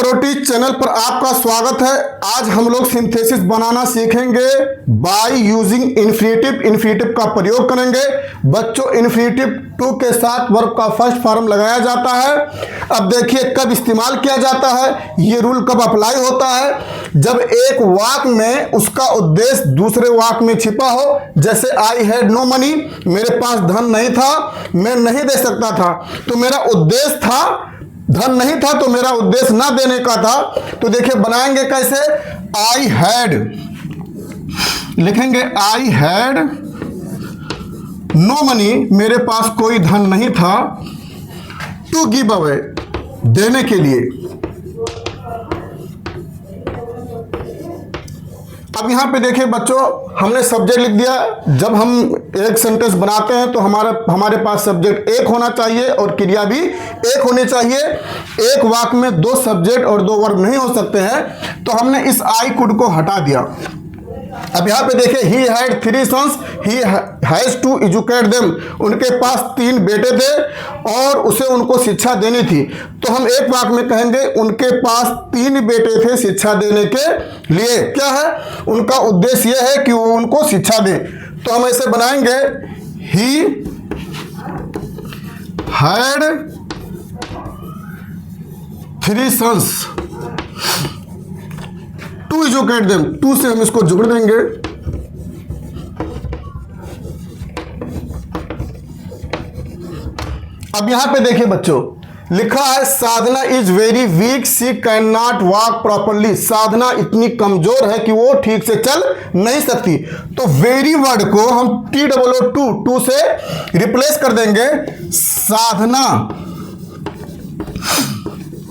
एरोटी channel पर आपका स्वागत है। आज हम लोग सिंथेसिस बनाना सीखेंगे बाय यूजिंग इन्फिनेटिव। इन्फिनेटिव का प्रयोग करेंगे। बच्चों, इन्फिनेटिव टू के साथ वर्ब का फर्स्ट फॉर्म लगाया जाता है। अब देखिए कब इस्तेमाल किया जाता है, ये रूल कब अप्लाई होता है। जब एक वाक्य में उसका उद्देश्य दूसरे वाक्य में छिपा हो। जैसे आई हैड नो मनी, मेरे पास धन नहीं था, मैं नहीं दे सकता था, तो मेरा उद्देश्य था, धन नहीं था तो मेरा उद्देश्य ना देने का था। तो देखिए बनाएंगे कैसे। आई हैड लिखेंगे, आई हैड नो मनी, मेरे पास कोई धन नहीं था, टू गिव अवे, देने के लिए। अब यहां पे देखिए बच्चों, हमने सब्जेक्ट लिख दिया। जब हम एक सेंटेंस बनाते हैं तो हमारे पास सब्जेक्ट एक होना चाहिए और क्रिया भी एक होनी चाहिए। एक वाक्य में दो सब्जेक्ट और दो वर्ब नहीं हो सकते हैं, तो हमने इस आई कुड को हटा दिया। अब यहाँ पे देखिए, he had 3 sons, he has to educate them, उनके पास 3 बेटे थे और उसे उनको शिक्षा देनी थी। तो हम एक वाक्य में कहेंगे उनके पास 3 बेटे थे शिक्षा देने के लिए। क्या है उनका उद्देश्य? यह है कि वो उनको शिक्षा दे। तो हम ऐसे बनाएंगे, he had 3 sons to educate them, to से हम इसको जोड़ देंगे। अब यहां पे देखिए बच्चों, लिखा है Sadhana is very weak, she can not walk properly. Sadhana इतनी कमजोर है कि वो ठीक से चल नहीं सकती। तो वेरी वर्ड को हम टू से रिप्लेस कर देंगे। साधना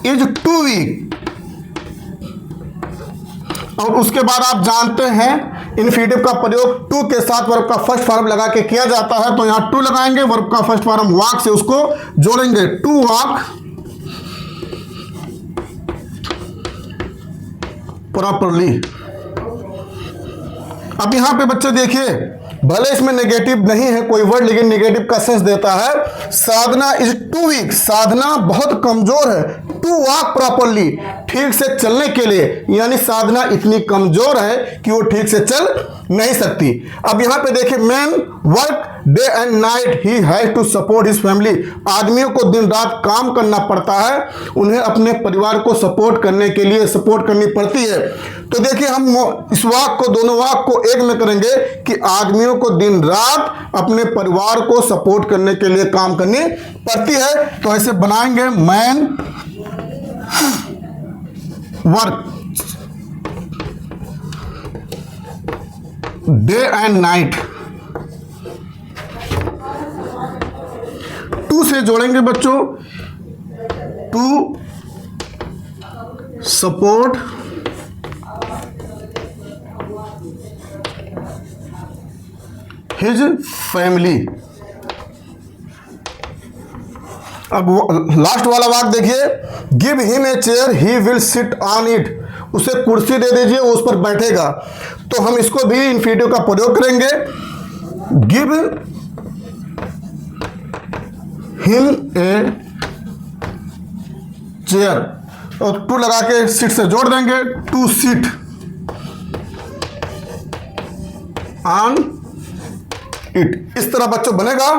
इज टू वीक। और उसके बाद आप जानते हैं इन्फिनेटिव का प्रयोग टू के साथ वर्ब का फर्स्ट फॉर्म लगा के किया जाता है। तो यहां टू लगाएंगे, वर्ब का फर्स्ट फॉर्म वॉक से उसको जोड़ेंगे, टू वॉक प्रॉपरली। अब यहां पे बच्चे देखिए, भले इसमें नेगेटिव नहीं है कोई वर्ड, लेकिन नेगेटिव का सेंस देता है। साधना इज टू वीक, साधना बहुत कमजोर है, टू वॉक प्रॉपरली, ठीक से चलने के लिए। यानी साधना इतनी कमजोर है कि वो ठीक से चल नहीं सकती। अब यहां पे देखिए, man work day and night, he has to support his family. आदमियों को दिन रात काम करना पड़ता है, उन्हें अपने परिवार को सपोर्ट करने के लिए सपोर्ट करनी पड़ती है। तो देखिए हम इस वाक्य को, दोनों वाक्य को एक में करेंगे कि आदमियों को दिन रात अपने परिवार को सपोर्ट करने के लिए काम करनी पड़ती है। तो ऐसे बनाएंगे, man work day and night. To से जोड़ेंगे बच्चों, टू सपोर्ट हिज फैमिली। अब लास्ट वाला वाक्य देखिए, give him a chair, he will sit on it. उसे कुर्सी दे दीजिए, वो उस पर बैठेगा। तो हम इसको भी इन्फिनेटिव का प्रयोग करेंगे, गिव हिम ए चेयर, और टू लगा के सिट से जोड़ देंगे, टू सिट ऑन इट। इस तरह बच्चों बनेगा।